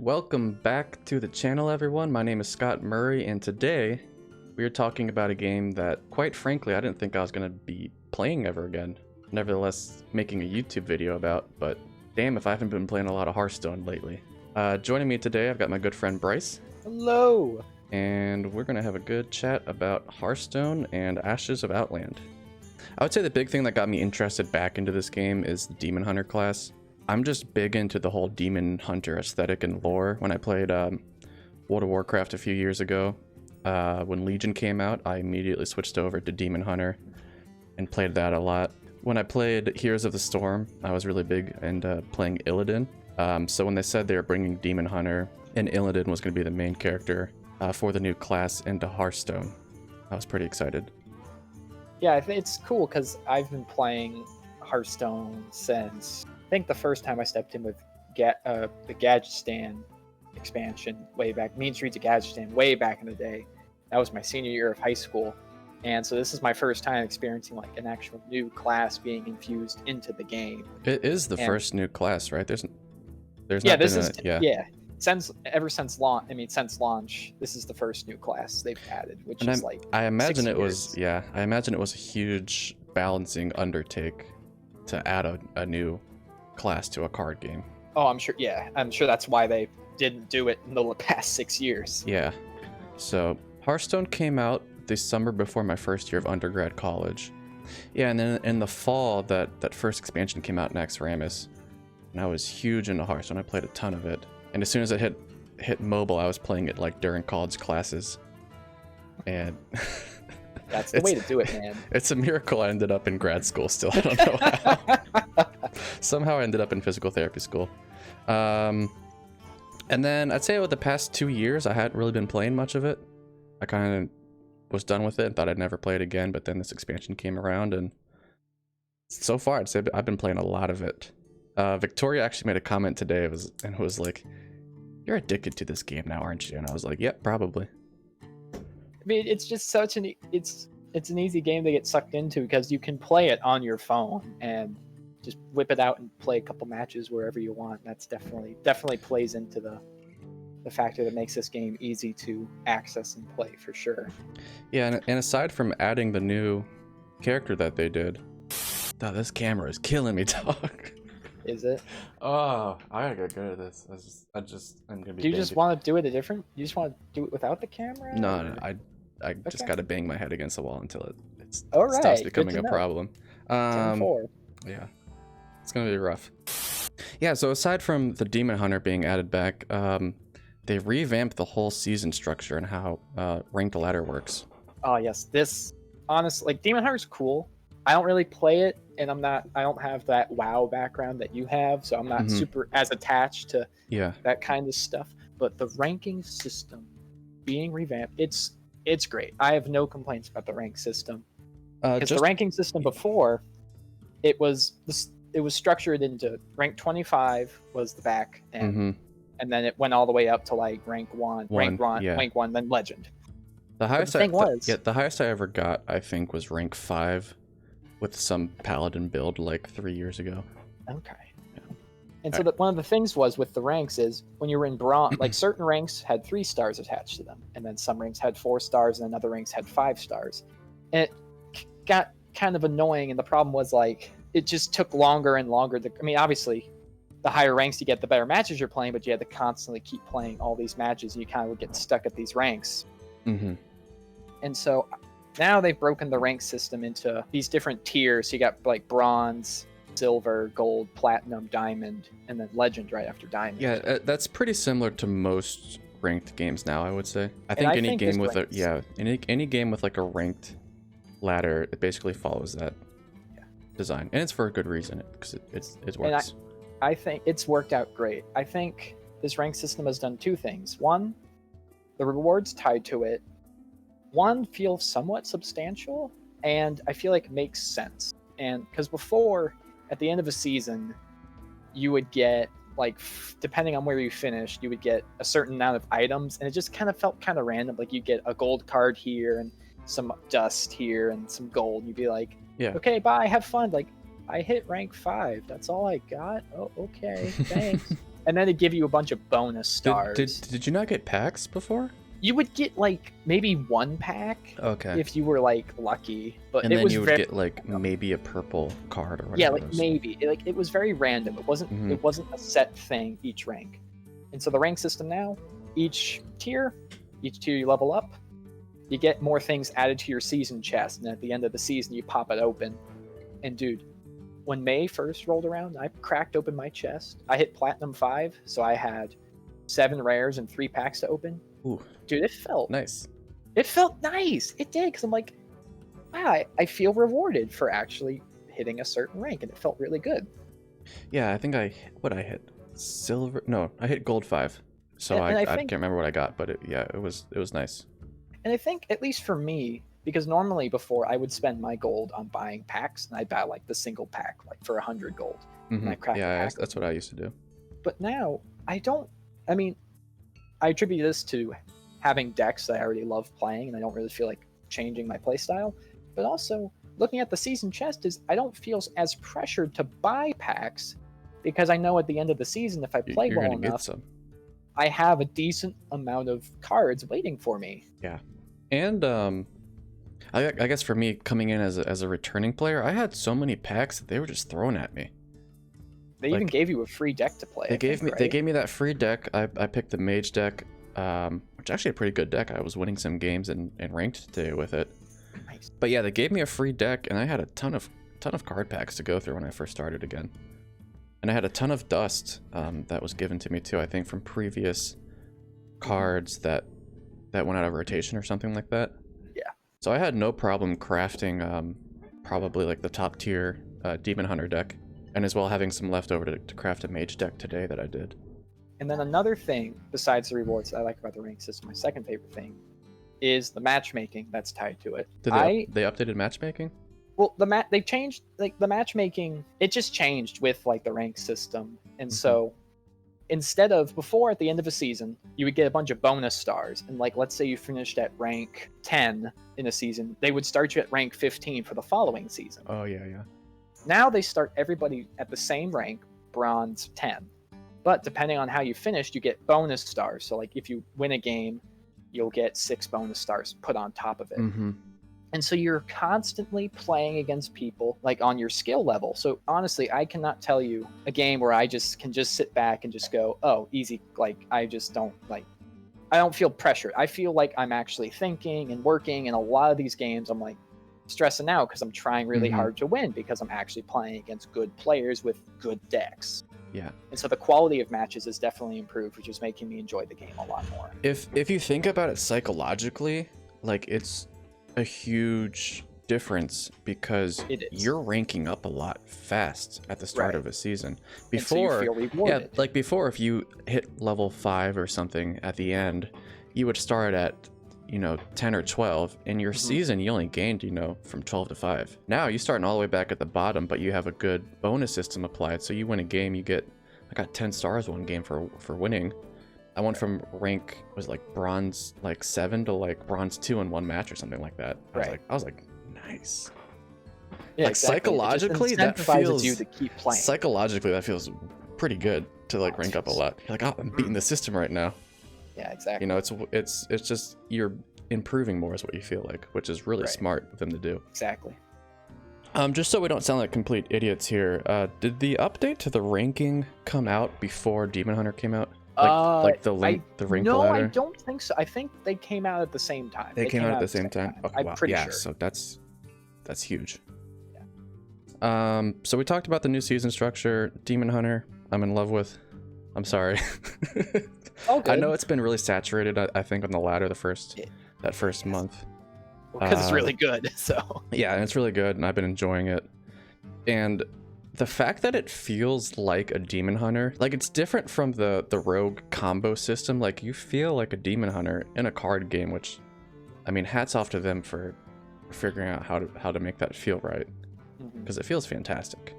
Welcome back to the channel, everyone. My name is Scott Murray, and today we are talking about a game that, quite frankly, I didn't think I was going to be playing ever again. Nevertheless, making a YouTube video about, but damn if I haven't been playing a lot of Hearthstone lately. Joining me today, I've got my good friend Bryce. Hello! And we're going to have a good chat about Hearthstone and Ashes of Outland. I would say the big thing that got me interested back into this game is the Demon Hunter class. I'm just big into the whole Demon Hunter aesthetic and lore. When I played World of Warcraft a few years ago, when Legion came out, I immediately switched over to Demon Hunter and played that a lot. When I played Heroes of the Storm, I was really big into playing Illidan. So when they said they were bringing Demon Hunter and Illidan was going to be the main character for the new class into Hearthstone, I was pretty excited. Yeah, I think it's cool because I've been playing Hearthstone since, I think the first time I stepped in with the Gadgetzan expansion way back, Mean Streets of Gadgetzan way back in the day. That was my senior year of high school. And so this is my first time experiencing like an actual new class being infused into the game. It is the first new class, right? There's yeah, not this been is since launch, this is the first new class they've added, which is like I imagine 6 it years. I imagine it was a huge balancing undertake to add a new class to a card game. Oh, I'm sure. Yeah, I'm sure that's why they didn't do it in the past 6 years. Yeah. So Hearthstone came out the summer before my first year of undergrad college. Yeah, and then in the fall, that first expansion came out, Naxxramas, and I was huge into Hearthstone. I played a ton of it, and as soon as it hit mobile, I was playing it like during college classes, and that's the way to do it, man. It's a miracle I ended up in grad school still. I don't know how. Somehow I ended up in physical therapy school. And then I'd say over the past 2 years, I hadn't really been playing much of it. I kind of was done with it and thought I'd never play it again, but then this expansion came around, and so far I'd say I've been playing a lot of it. Victoria actually made a comment today and was like, "You're addicted to this game now, aren't you?" And I was like, "Yep, probably." I mean, it's just such an it's an easy game to get sucked into because you can play it on your phone and just whip it out and play a couple matches wherever you want. That's definitely plays into the factor that makes this game easy to access and play for sure. Yeah, and aside from adding the new character that they did, oh, this camera is killing me, dog. Is it? Oh, I gotta get good at this. I'm gonna be. Do you just want to do it a different? You just want to do it without the camera? No, I just gotta bang my head against the wall until it right, stops becoming a problem. 10-4. Yeah, it's gonna be rough. Yeah, so aside from the Demon Hunter being added back, they revamped the whole season structure and how ranked ladder works. Oh yes, this honestly, like Demon Hunter's cool. I don't really play it, and I don't have that WoW background that you have, so I'm not super as attached to that kind of stuff. But the ranking system being revamped, it's great. I have no complaints about the rank system. Because the ranking system before, it was structured into rank 25 was the back end, and then it went all the way up to like rank 1, rank 1, then legend. The highest the highest I ever got, I think, was rank 5 with some paladin build like 3 years ago. Okay. Yeah. And so one of the things was with the ranks is when you were in bronze, like certain ranks had 3 stars attached to them, and then some ranks had 4 stars, and then other ranks had 5 stars. And it got kind of annoying, and the problem was like it just took longer and longer to, I mean, obviously the higher ranks you get, the better matches you're playing, but you had to constantly keep playing all these matches, and you kind of would get stuck at these ranks. And so now they've broken the rank system into these different tiers. So you got like bronze, silver, gold, platinum, diamond, and then legend right after diamond. Yeah, that's pretty similar to most ranked games now, I would say. I think any game with any game with like a ranked ladder, it basically follows that design, and it's for a good reason because it works. And I think it's worked out great. I think this rank system has done 2 things. One, the rewards tied to it. One feels somewhat substantial, and I feel like it makes sense. And because before, at the end of a season, you would get like, depending on where you finished, you would get a certain amount of items, and it just kind of felt kind of random. Like you get a gold card here and some dust here and some gold. You'd be like, okay, bye, have fun. Like, I hit rank 5. That's all I got. Oh, okay, thanks. and then it'd give you a bunch of bonus Did, stars. did you not get packs before? You would get like maybe one pack Okay. if you were like lucky, but And it then was you would very get like maybe a purple card or whatever. yeah, it like was. maybe it was very random. It wasn't Mhm. it wasn't a set thing each rank, and so the rank system now, each tier you level up, you get more things added to your season chest, and at the end of the season you pop it open. And dude, when May first rolled around, I cracked open my chest. I hit Platinum 5, so I had 7 rares and 3 packs to open. Ooh, Dude, it felt nice. It felt nice. It did, because I'm like, wow, I feel rewarded for actually hitting a certain rank, and it felt really good. Yeah, I think I hit silver. No, I hit gold 5. So And I I can't think, remember what I got, but it was nice. and I think at least for me, because normally before I would spend my gold on buying packs, and I'd buy like the single pack like for 100 gold, and I crack the Yeah, pack. that's what I used to do. But now I don't. I mean, I attribute this to having decks that I already love playing, and I don't really feel like changing my playstyle. But also looking at the season chest is I don't feel as pressured to buy packs, because I know at the end of the season, if I play You're well gonna get enough, some. I have a decent amount of cards waiting for me. Yeah, and I guess for me coming in as a returning player, I had so many packs that they were just thrown at me. They Like, even gave you a free deck to play. They gave right? me that free deck. I picked the mage deck, which is actually a pretty good deck. I was winning some games and ranked today with it. Nice. But yeah, they gave me a free deck, and I had a ton of card packs to go through when I first started again. And I had a ton of dust that was given to me too. I think from previous cards that went out of rotation or something like that. Yeah. So I had no problem crafting probably like the top tier Demon Hunter deck, and as well having some left over to craft a mage deck today that I did. And then another thing besides the rewards that I like about the rank system, my second favorite thing, is the matchmaking that's tied to it. Did they updated matchmaking? Well, they changed like the matchmaking. It just changed with like the rank system, and so instead of before at the end of a season, you would get a bunch of bonus stars, and like let's say you finished at rank 10 in a season, they would start you at rank 15 for the following season. Oh yeah, yeah. Now they start everybody at the same rank, bronze 10. But depending on how you finished, you get bonus stars. So like if you win a game, you'll get 6 bonus stars put on top of it. And so you're constantly playing against people like on your skill level. So honestly, I cannot tell you a game where I can just sit back and just go, oh, easy. Like I don't feel pressured. I feel like I'm actually thinking and working. And a lot of these games, I'm like stressing out because I'm trying really hard to win, because I'm actually playing against good players with good decks. Yeah. And so the quality of matches is definitely improved, which is making me enjoy the game a lot more. If you think about it psychologically, like it's a huge difference, because you're ranking up a lot fast at the start of a season. Before, so you feel rewarded. yeah, like before, if you hit level 5 or something at the end, you would start at 10 or 12. In your season, you only gained from 12 to 5. Now you starting all the way back at the bottom, but you have a good bonus system applied, so you win a game, I got 10 stars one game for winning. I went from rank bronze 7 to bronze 2 in one match or something like that. I was like nice. Yeah, like exactly. psychologically that feels you to keep playing. Psychologically that feels pretty good to rank up a lot. You're like, oh, I'm beating the system right now. Yeah, exactly. It's just you're improving more is what you feel like, which is really smart of them to do. Exactly. Just so we don't sound like complete idiots here, did the update to the ranking come out before Demon Hunter came out? The rank ladder? No, I don't think so. I think they came out at the same time. They came out at the same time? Okay, I'm pretty sure. So that's huge. Yeah. So we talked about the new season structure. Demon Hunter, I'm in love with. I'm sorry. Oh, good. I know it's been really saturated, I think, on the ladder that first month. Because it's really good, so. Yeah, and it's really good, and I've been enjoying it. And the fact that it feels like a Demon Hunter, like it's different from the rogue combo system. Like you feel like a Demon Hunter in a card game, which, I mean, hats off to them for figuring out how to make that feel right, because it feels fantastic.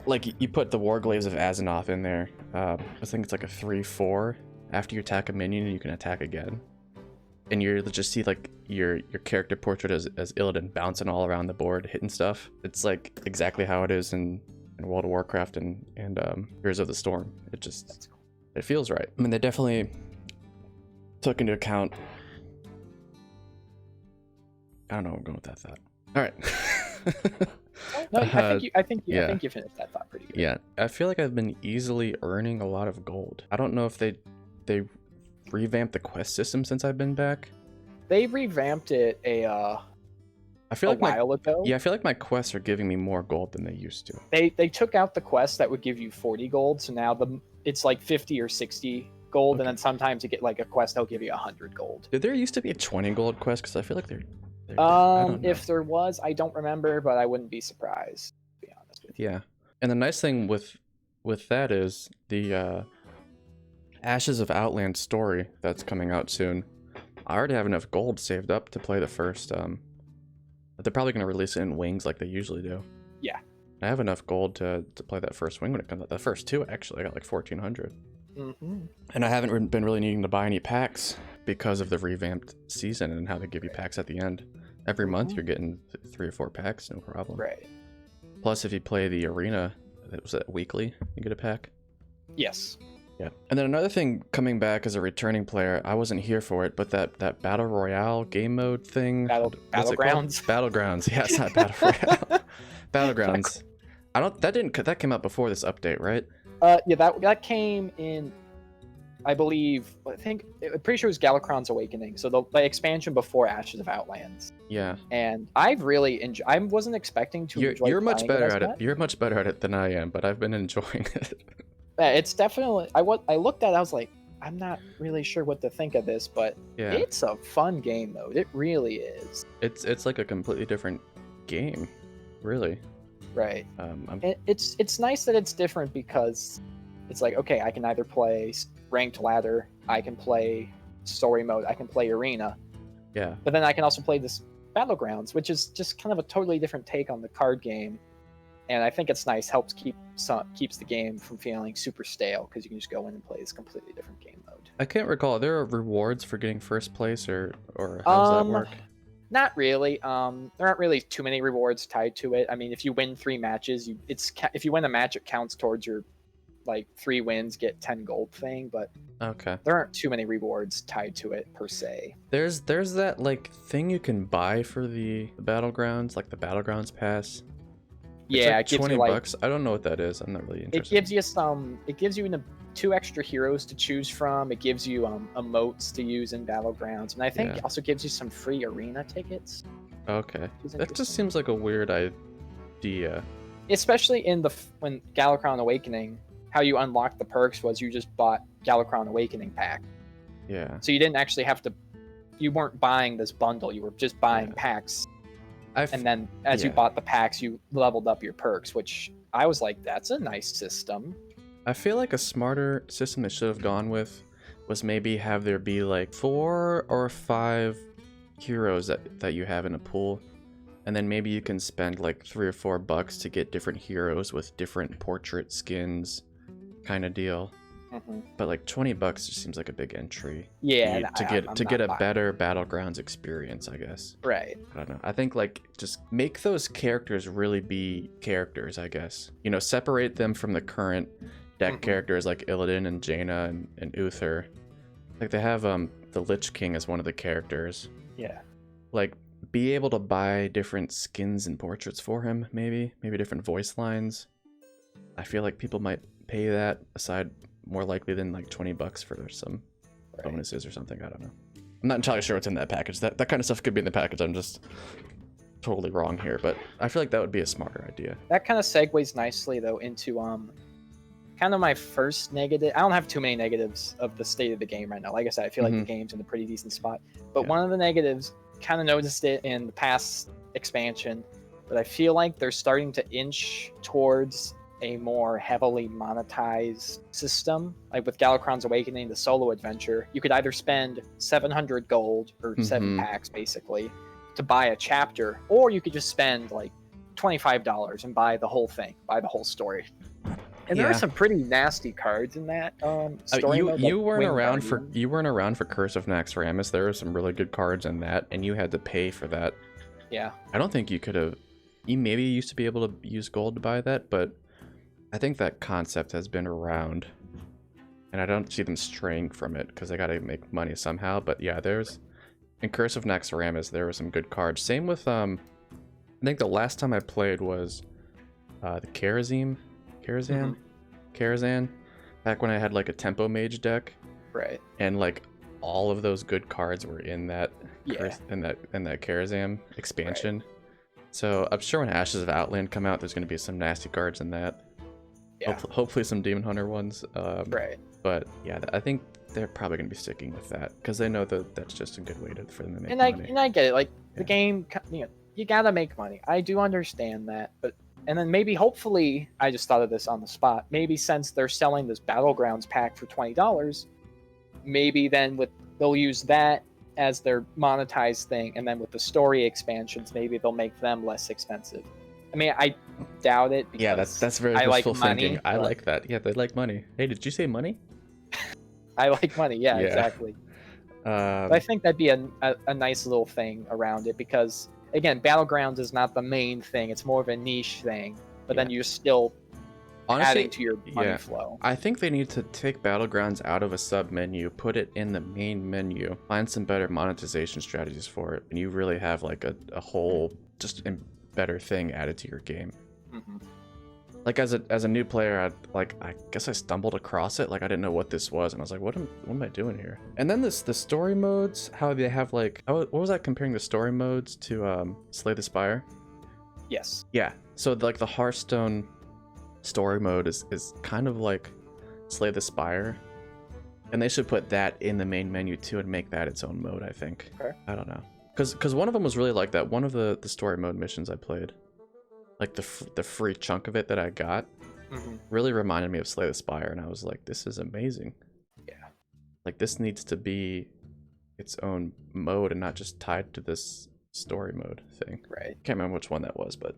Like you put the Warglaives of Azzinoth in there. I think it's like a 3/4. After you attack a minion, you can attack again. And you just see like your character portrait as Illidan bouncing all around the board, hitting stuff. It's like exactly how it is in World of Warcraft and Heroes of the Storm. It's It feels right. I mean, they definitely took into account. I don't know where I'm going with that thought. All right. No, I think you finished that thought pretty good. Yeah, I feel like I've been easily earning a lot of gold. I don't know if they revamped the quest system since I've been back. They revamped it a while ago. Yeah, I feel like my quests are giving me more gold than they used to. They took out the quest that would give you 40 gold, so now it's like 50 or 60 gold, and then sometimes you get like a quest that'll give you 100 gold. Did there used to be a 20 gold quest? Because I feel like they're if there was, I don't remember, but I wouldn't be surprised, to be honest with you. Yeah, and the nice thing with that is the Ashes of Outland story that's coming out soon. I already have enough gold saved up to play the first. They're probably going to release it in wings like they usually do. Yeah. I have enough gold to play that first wing when it comes out. The first two, actually, I got like 1,400. Mm-hmm. And I haven't been really needing to buy any packs because of the revamped season and how they give you packs at the end. Every month you're getting 3 or 4 packs, no problem. Right. Plus, if you play the arena, was that weekly, you get a pack? Yes. Yeah. And then another thing coming back as a returning player, I wasn't here for it, but that Battle Royale game mode thing. Battlegrounds. Battlegrounds. Yeah, it's not Battle Royale. Battlegrounds. That came out before this update, right? Yeah, that came in, I'm pretty sure it was Galakron's Awakening, so the expansion before Ashes of Outlands. Yeah. And I've really enjoyed. I wasn't expecting to. You're much better at it. You're much better at it than I am, but I've been enjoying it. Yeah, it's definitely. I looked at it, I was like, I'm not really sure what to think of this, but yeah, it's a fun game mode. It really is. It's like a completely different game, really. Right. It's nice that it's different because it's like, okay, I can either play ranked ladder, I can play story mode, I can play arena. Yeah. But then I can also play this Battlegrounds, which is just kind of a totally different take on the card game. And I think it's nice, keeps the game from feeling super stale because you can just go in and play this completely different game mode. I can't recall. Are there rewards for getting first place, or how does that work? Not really. There aren't really too many rewards tied to it. I mean, if you win 3 matches, if you win a match, it counts towards your 3 wins get 10 gold thing. But okay, there aren't too many rewards tied to it per se. There's that thing you can buy for the Battlegrounds, like the Battlegrounds pass. Yeah, it gives $20. I don't know what that is. I'm not really interested. It gives you 2 extra heroes to choose from. It gives you emotes to use in Battlegrounds, and I think it also gives you some free arena tickets. Okay, that just seems like a weird idea. Especially when Galakron Awakening, how you unlocked the perks was you just bought Galakron Awakening pack. Yeah. So you didn't actually have to. You weren't buying this bundle. You were just buying packs. And then as you bought the packs, you leveled up your perks, which I was like, that's a nice system. I feel like a smarter system they should have gone with was maybe have there be 4 or 5 heroes that you have in a pool. And then maybe you can spend 3 or 4 bucks to get different heroes with different portrait skins kind of deal. Mm-hmm. But $20 just seems like a big entry. Yeah, to get a better Battlegrounds experience, I guess. Right. I don't know. I think just make those characters really be characters, I guess. Separate them from the current deck characters like Illidan and Jaina and Uther. They have the Lich King as one of the characters. Yeah. Be able to buy different skins and portraits for him, maybe different voice lines. I feel like people might pay that aside more likely than $20 for some bonuses or something. I don't know. I'm not entirely sure what's in that package. That kind of stuff could be in the package. I'm just totally wrong here, but I feel like that would be a smarter idea. That kind of segues nicely though into kind of my first negative. I don't have too many negatives of the state of the game right now. Like I said, I feel like the game's in a pretty decent spot. But one of the negatives, kind of noticed it in the past expansion, but I feel like they're starting to inch towards a more heavily monetized system. Like with Galakron's Awakening, the solo adventure, you could either spend 700 gold or 7 packs basically to buy a chapter, or you could just spend $25 and buy the whole thing, buy the whole story. And there are some pretty nasty cards in that story. You weren't around for Curse of Naxxramas. There are some really good cards in that, and you had to pay for that. Yeah. I don't think you could have. You maybe used to be able to use gold to buy that, but I think that concept has been around, and I don't see them straying from it because they got to make money somehow. But yeah, there's in Curse of Naxxramas, there were some good cards. Same with I think the last time I played was the Karazhan, back when I had like a Tempo Mage deck, Right. and like all of those good cards were in that Yeah. in that Karazhan expansion. Right. So I'm sure when Ashes of Outland come out, there's going to be some nasty cards in that. Yeah. Hopefully some Demon Hunter ones. Right. But yeah, I think they're probably going to be sticking with that because they know that that's just a good way for them to make And money. I get it. Like Yeah. the game, you gotta make money. I do understand that, but and then maybe hopefully I just thought of this on the spot. Maybe since they're selling this Battlegrounds pack for $20, maybe then they'll use that as their monetized thing, and then with the story expansions, maybe they'll make them less expensive. I mean, I doubt it because Yeah, that's very I like wishful thinking. money. I like that. Yeah, they like money. Hey, did you say money? I like money. Yeah, Yeah. exactly. But I think that'd be a nice little thing around it because, again, Battlegrounds is not the main thing. It's more of a niche thing. But then you're still adding to your money flow. I think they need to take Battlegrounds out of a sub menu, put it in the main menu, find some better monetization strategies for it, and you really have like a whole just better thing added to your game. Mm-hmm. Like as a new player, I guess I stumbled across it. Like I didn't know what this was, and I was like, what am I doing here? And then the story modes, how they have like, what was that comparing the story modes to Slay the Spire? Yes. Yeah. So like the Hearthstone story mode is kind of like Slay the Spire, and they should put that in the main menu too and make that its own mode. I think. Okay. I don't know, because one of them was really like that. One of the story mode missions I played, like the free chunk of it that I got, really reminded me of Slay the Spire, and I was like, this is amazing. Yeah. Like this needs to be its own mode and not just tied to this story mode thing. Right. Can't remember which one that was, but.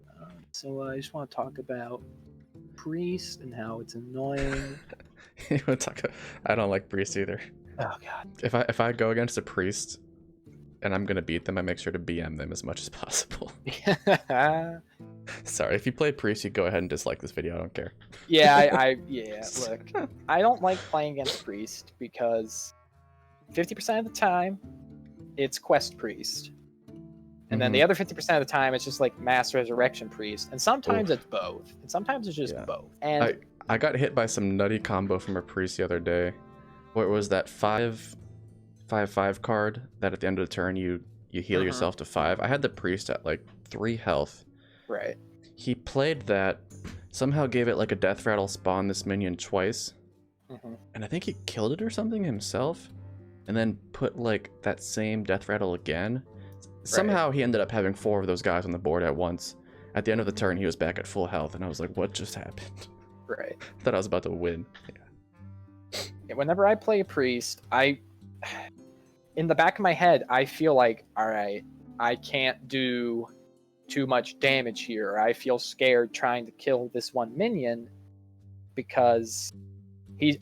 So I just want to talk about Priest and how it's annoying. I don't like Priest either. Oh god. If I go against a Priest and I'm gonna beat them, I make sure to BM them as much as possible. Sorry, if you play Priest, you go ahead and dislike this video. I don't care. Yeah, look, I don't like playing against Priest because 50% of the time it's Quest Priest. And then the other 50% of the time, it's just like Mass Resurrection Priest. And sometimes it's both. And sometimes it's just both. And I got hit by some nutty combo from a Priest the other day. What was that 5/5 card that at the end of the turn you heal yourself to 5? I had the Priest at like 3 health. Right. He played that, somehow gave it like a Death Rattle, spawn this minion twice. And I think he killed it or something himself. And then put like that same Death Rattle again. Somehow he ended up having 4 of those guys on the board at once. At the end of the turn, he was back at full health, and I was like, what just happened? Right. I thought I was about to win. Yeah, whenever I play a Priest, in the back of my head, I feel like, all right, I can't do too much damage here. I feel scared trying to kill this one minion because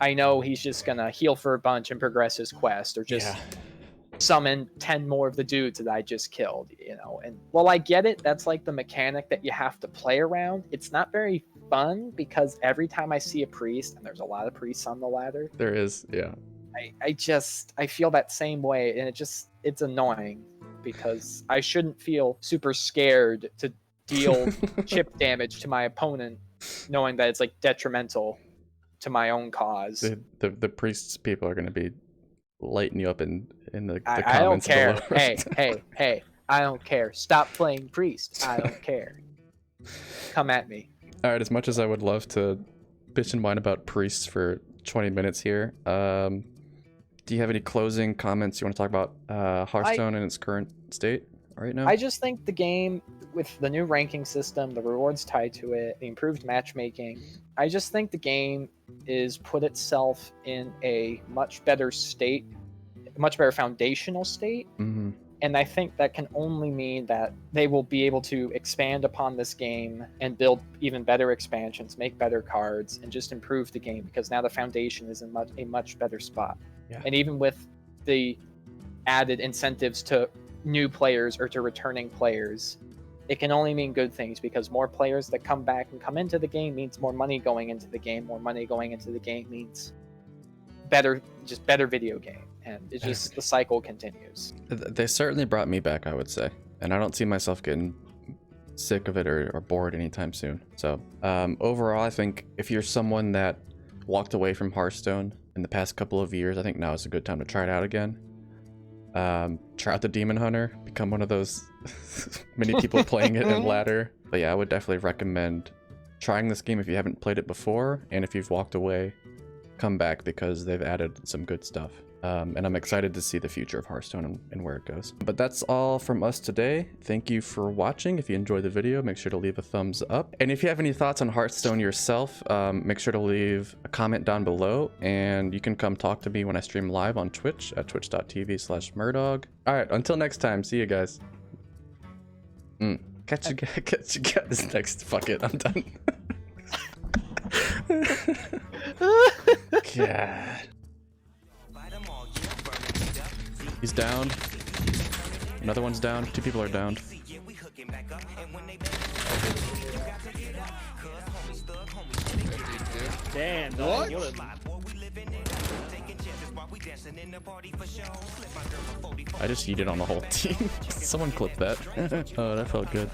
I know he's just going to heal for a bunch and progress his quest, or just summon 10 more of the dudes that I just killed, and well, I get it, that's like the mechanic that you have to play around. It's not very fun because every time I see a Priest, and there's a lot of priests on the ladder, There is, yeah. I feel that same way, and it's annoying because I shouldn't feel super scared to deal chip damage to my opponent, knowing that it's like detrimental to my own cause. The Priests people are going to be lighting you up in the I comments. don't care. Below. Hey, I don't care. Stop playing Priest. I don't care. Come at me. All right, as much as I would love to bitch and whine about Priests for 20 minutes here, do you have any closing comments you want to talk about Hearthstone in its current state right now? I just think the game, with the new ranking system, the rewards tied to it, the improved matchmaking, I just think the game is put itself in a much better state, a much better foundational state. And I think that can only mean that they will be able to expand upon this game and build even better expansions, make better cards, and just improve the game, because now the foundation is in a much better spot. Yeah. And even with the added incentives to new players or to returning players, it can only mean good things, because more players that come back and come into the game means more money going into the game. More money going into the game means better video game, and it's just the cycle continues. They certainly brought me back, I would say, and I don't see myself getting sick of it or bored anytime soon. So overall, I think if you're someone that walked away from Hearthstone in the past couple of years, I think now is a good time to try it out again. Try out the Demon Hunter, become one of those many people playing it in ladder. But yeah, I would definitely recommend trying this game if you haven't played it before, and if you've walked away, come back because they've added some good stuff. And I'm excited to see the future of Hearthstone and where it goes. But that's all from us today. Thank you for watching. If you enjoyed the video, make sure to leave a thumbs up. And if you have any thoughts on Hearthstone yourself, make sure to leave a comment down below, and you can come talk to me when I stream live on Twitch at twitch.tv/Murdog. All right, until next time, see you guys. Catch you guys next. Fuck it, I'm done. God. He's down. Another one's down. 2 people are downed. Damn, What? I just yeeted on the whole team. Someone clip that. Oh, that felt good.